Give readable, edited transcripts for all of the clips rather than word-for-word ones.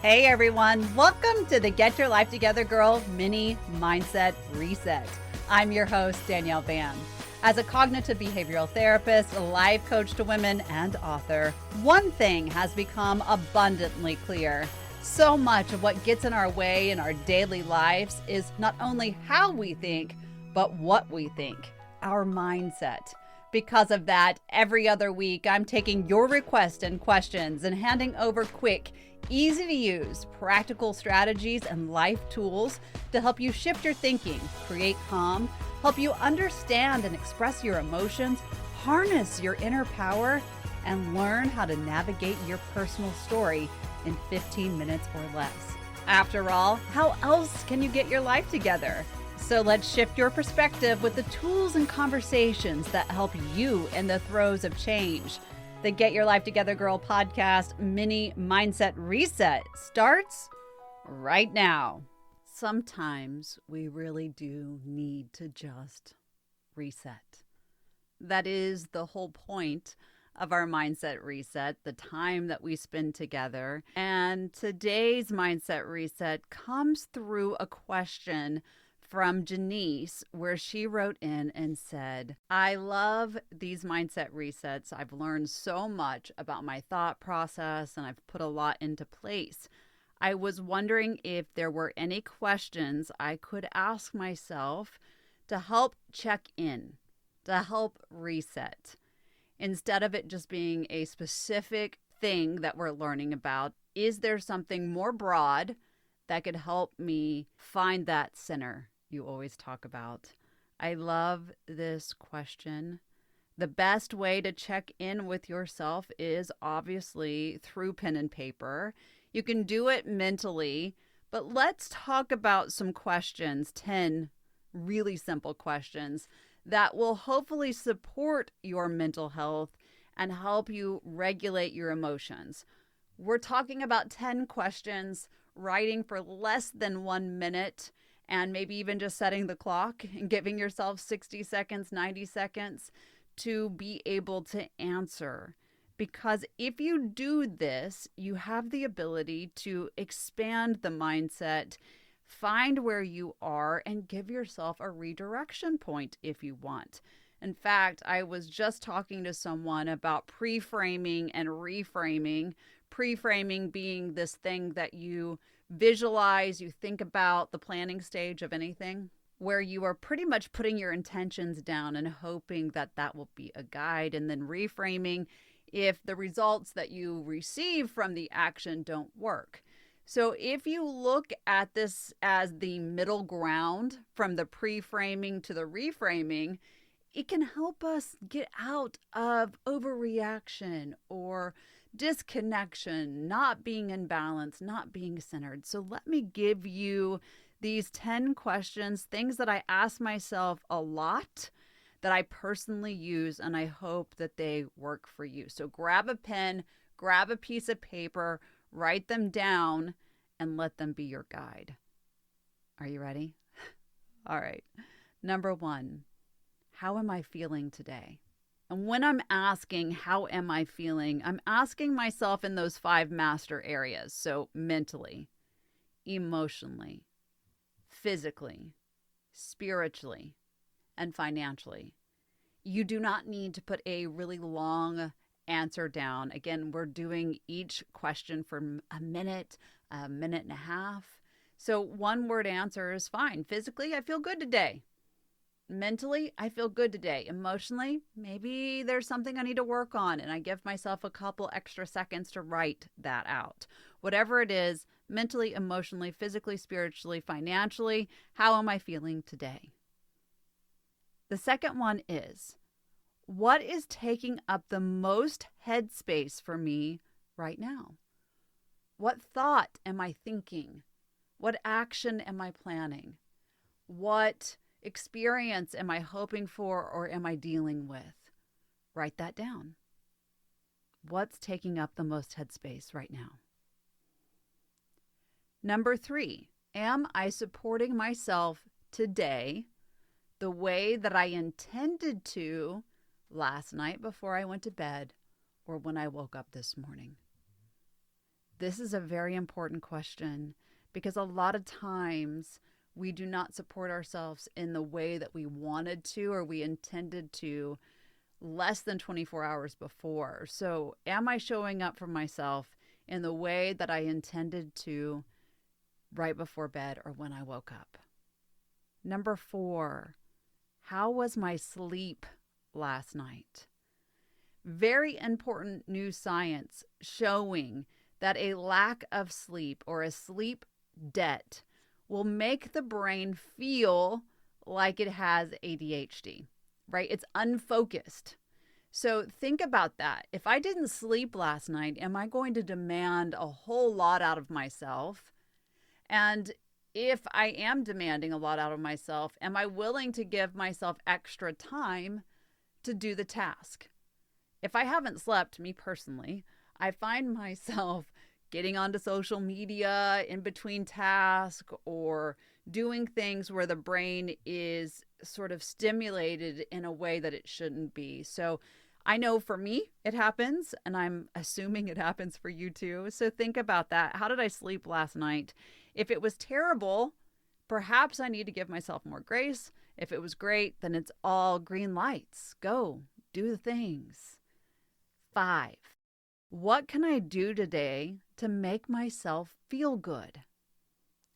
Hey everyone, welcome to the Get Your Life Together Girl Mini Mindset Reset. I'm your host, Danielle Van. As a cognitive behavioral therapist, a life coach to women, and author, one thing has become abundantly clear. So much of what gets in our way in our daily lives is not only how we think, but what we think, our mindset. Because of that, every other week, I'm taking your requests and questions and handing over quick, easy to use, practical strategies and life tools to help you shift your thinking, create calm, help you understand and express your emotions, harness your inner power, and learn how to navigate your personal story in 15 minutes or less. After all, how else can you get your life together? So let's shift your perspective with the tools and conversations that help you in the throes of change. The Get Your Life Together Girl podcast mini mindset reset starts right now. Sometimes we really do need to just reset. That is the whole point of our mindset reset, the time that we spend together. And today's mindset reset comes through a question from Janice, where she wrote in and said, I love these mindset resets. I've learned so much about my thought process and I've put a lot into place. I was wondering if there were any questions I could ask myself to help check in, to help reset. Instead of it just being a specific thing that we're learning about, is there something more broad that could help me find that center you always talk about? I love this question. The best way to check in with yourself is obviously through pen and paper. You can do it mentally, but let's talk about some questions, 10 really simple questions that will hopefully support your mental health and help you regulate your emotions. We're talking about 10 questions, writing for less than 1 minute, and maybe even just setting the clock and giving yourself 60 seconds, 90 seconds to be able to answer. Because if you do this, you have the ability to expand the mindset, find where you are, and give yourself a redirection point if you want. In fact, I was just talking to someone about pre-framing and reframing. Pre-framing being this thing that you visualize, you think about the planning stage of anything, where you are pretty much putting your intentions down and hoping that that will be a guide. And then reframing if the results that you receive from the action don't work. So if you look at this as the middle ground from the pre-framing to the reframing, it can help us get out of overreaction or disconnection, not being in balance, not being centered. So let me give you these 10 questions, things that I ask myself a lot, that I personally use, and I hope that they work for you. So grab a pen, grab a piece of paper, write them down, and let them be your guide. Are you ready? All right. Number 1, how am I feeling today? And when I'm asking, how am I feeling? I'm asking myself in those 5 master areas. So mentally, emotionally, physically, spiritually, and financially. You do not need to put a really long answer down. Again, we're doing each question for a minute and a half. So 1-word answer is fine. Physically, I feel good today. Mentally, I feel good today. Emotionally, maybe there's something I need to work on, and I give myself a couple extra seconds to write that out. Whatever it is, mentally, emotionally, physically, spiritually, financially, how am I feeling today? The second one is, what is taking up the most headspace for me right now? What thought am I thinking? What action am I planning? What experience am I hoping for or am I dealing with? Write that down. What's taking up the most headspace right now? Number 3, am I supporting myself today the way that I intended to last night before I went to bed or when I woke up this morning? This is a very important question because a lot of times we do not support ourselves in the way that we wanted to or we intended to less than 24 hours before. So, am I showing up for myself in the way that I intended to right before bed or when I woke up? Number 4, how was my sleep last night? Very important new science showing that a lack of sleep or a sleep debt will make the brain feel like it has ADHD, right? It's unfocused. So think about that. If I didn't sleep last night, am I going to demand a whole lot out of myself? And if I am demanding a lot out of myself, am I willing to give myself extra time to do the task? If I haven't slept, me personally, I find myself getting onto social media in between tasks or doing things where the brain is sort of stimulated in a way that it shouldn't be. So I know for me, it happens, and I'm assuming it happens for you too. So think about that. How did I sleep last night? If it was terrible, perhaps I need to give myself more grace. If it was great, then it's all green lights. Go, do the things. 5, what can I do today to make myself feel good?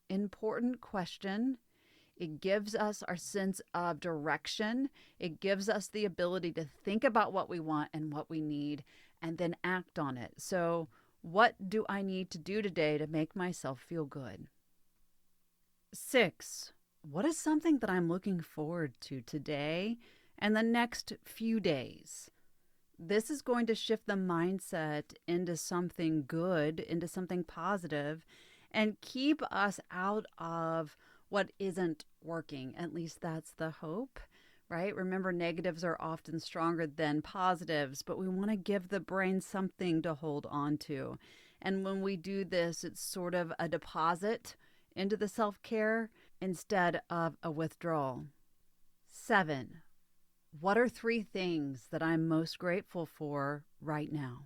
Important question. It gives us our sense of direction. It gives us the ability to think about what we want and what we need and then act on it. So, what do I need to do today to make myself feel good? 6, what is something that I'm looking forward to today and the next few days? This is going to shift the mindset into something good, into something positive, and keep us out of what isn't working. At least that's the hope, right? Remember, negatives are often stronger than positives, but we want to give the brain something to hold on to. And when we do this, it's sort of a deposit into the self-care instead of a withdrawal. 7, what are 3 things that I'm most grateful for right now?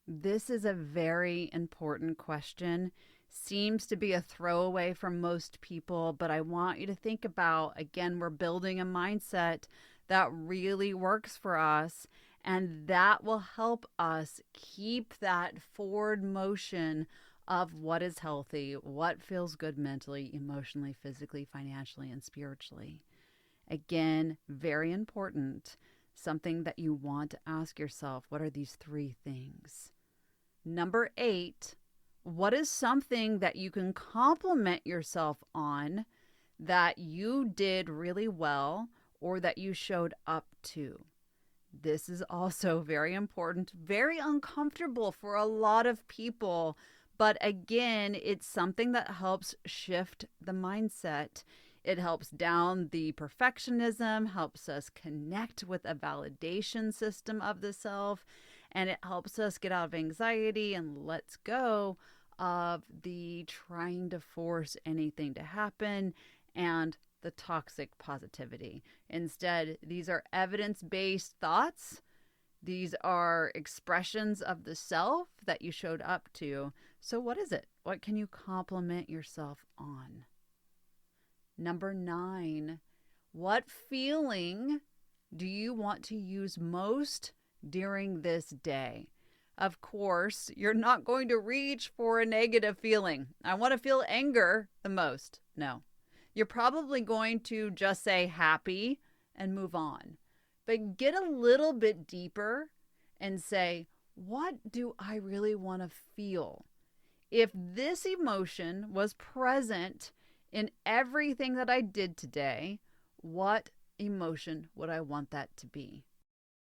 This is a very important question. Seems to be a throwaway for most people, but I want you to think about, again, we're building a mindset that really works for us, and that will help us keep that forward motion of what is healthy, what feels good mentally, emotionally, physically, financially, and spiritually. Again, very important, something that you want to ask yourself, what are these 3 things? Number 8, what is something that you can compliment yourself on that you did really well or that you showed up to? This is also very important, very uncomfortable for a lot of people, but again, it's something that helps shift the mindset. It helps down the perfectionism, helps us connect with a validation system of the self, and it helps us get out of anxiety and let's go of the trying to force anything to happen and the toxic positivity. Instead, these are evidence-based thoughts. These are expressions of the self that you showed up to. So what is it? What can you compliment yourself on? Number 9, what feeling do you want to use most during this day? Of course, you're not going to reach for a negative feeling. I want to feel anger the most. No. You're probably going to just say happy and move on. But get a little bit deeper and say, what do I really want to feel? If this emotion was present in everything that I did today, what emotion would I want that to be?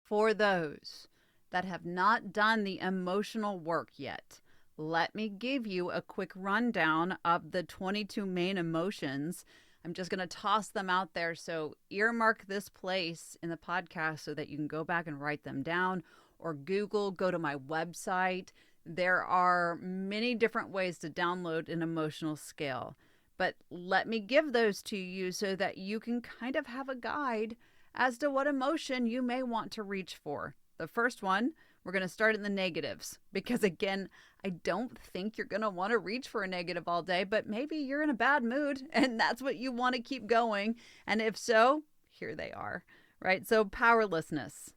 For those that have not done the emotional work yet, let me give you a quick rundown of the 22 main emotions. I'm just going to toss them out there. So earmark this place in the podcast so that you can go back and write them down, or Google, go to my website. There are many different ways to download an emotional scale. But let me give those to you so that you can kind of have a guide as to what emotion you may want to reach for. The first one, We're going to start in the negatives because, again, I don't think you're going to want to reach for a negative all day, but maybe you're in a bad mood and that's what you want to keep going. And if so, here they are, right? So powerlessness,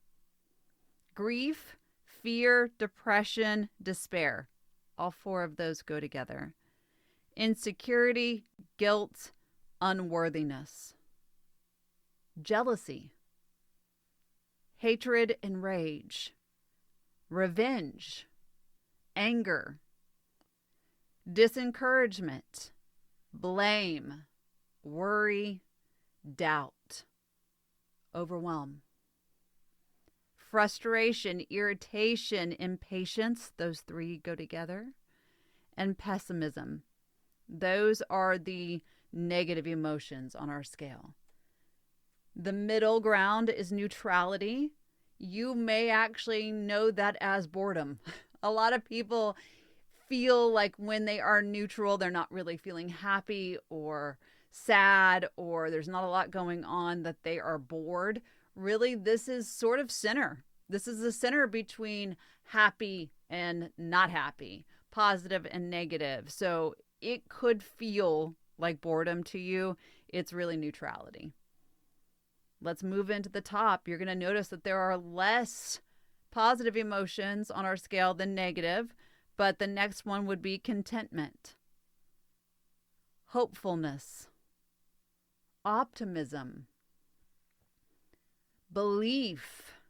grief, fear, depression, despair. All four of those go together. Insecurity, guilt, unworthiness. Jealousy, hatred and rage, revenge, anger, disencouragement, blame, worry, doubt, overwhelm, frustration, irritation, impatience, those three go together, and pessimism. Those are the negative emotions on our scale. The middle ground is neutrality. You may actually know that as boredom. A lot of people feel like when they are neutral, they're not really feeling happy or sad, or there's not a lot going on, that they are bored. Really, this is sort of center. This is the center between happy and not happy, positive and negative. So it could feel like boredom to you. It's really neutrality. Let's move into the top. You're going to notice that there are less positive emotions on our scale than negative, but the next one would be contentment, hopefulness, optimism, belief,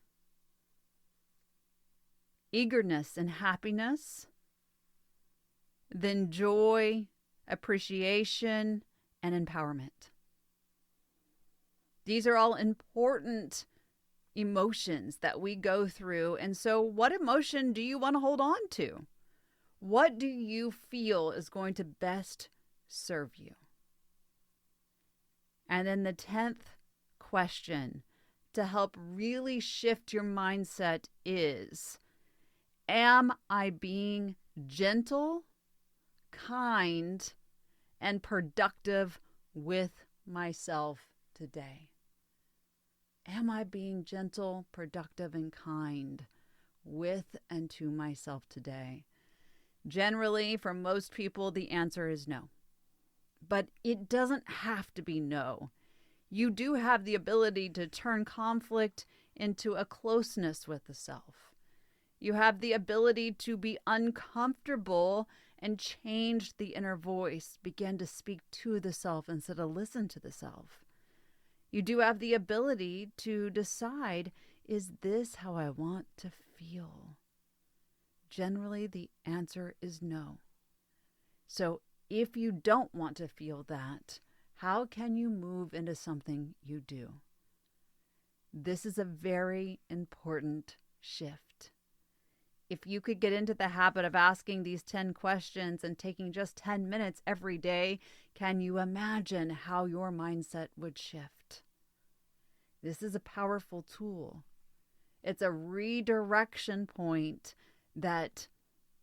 eagerness and happiness, then joy, appreciation, and empowerment. These are all important emotions that we go through. And so what emotion do you want to hold on to? What do you feel is going to best serve you? And then the 10th question to help really shift your mindset is, am I being gentle, kind, and productive with myself today? Am I being gentle, productive, and kind with and to myself today? Generally, for most people, the answer is no. But it doesn't have to be no. You do have the ability to turn conflict into a closeness with the self. You have the ability to be uncomfortable and change the inner voice, begin to speak to the self instead of listen to the self. You do have the ability to decide, is this how I want to feel? Generally, the answer is no. So if you don't want to feel that, how can you move into something you do? This is a very important shift. If you could get into the habit of asking these 10 questions and taking just 10 minutes every day, can you imagine how your mindset would shift? This is a powerful tool. It's a redirection point that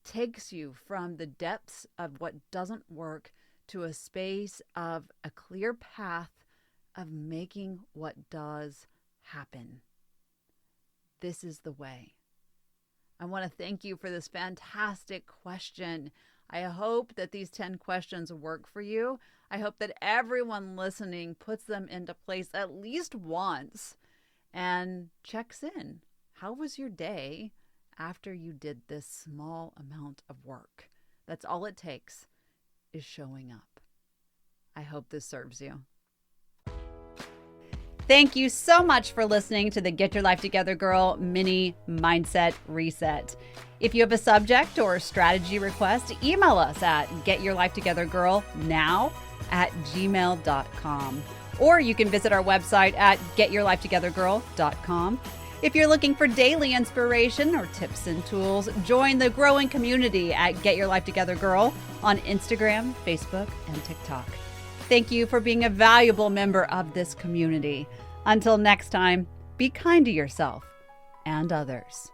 takes you from the depths of what doesn't work to a space of a clear path of making what does happen. This is the way. I want to thank you for this fantastic question. I hope that these 10 questions work for you. I hope that everyone listening puts them into place at least once and checks in. How was your day after you did this small amount of work? That's all it takes, is showing up. I hope this serves you. Thank you so much for listening to the Get Your Life Together Girl mini mindset reset. If you have a subject or strategy request, email us at getyourlifetogethergirl@gmail.com. Or you can visit our website at getyourlifetogethergirl.com. If you're looking for daily inspiration or tips and tools, join the growing community at Get Your Life Together Girl on Instagram, Facebook, and TikTok. Thank you for being a valuable member of this community. Until next time, be kind to yourself and others.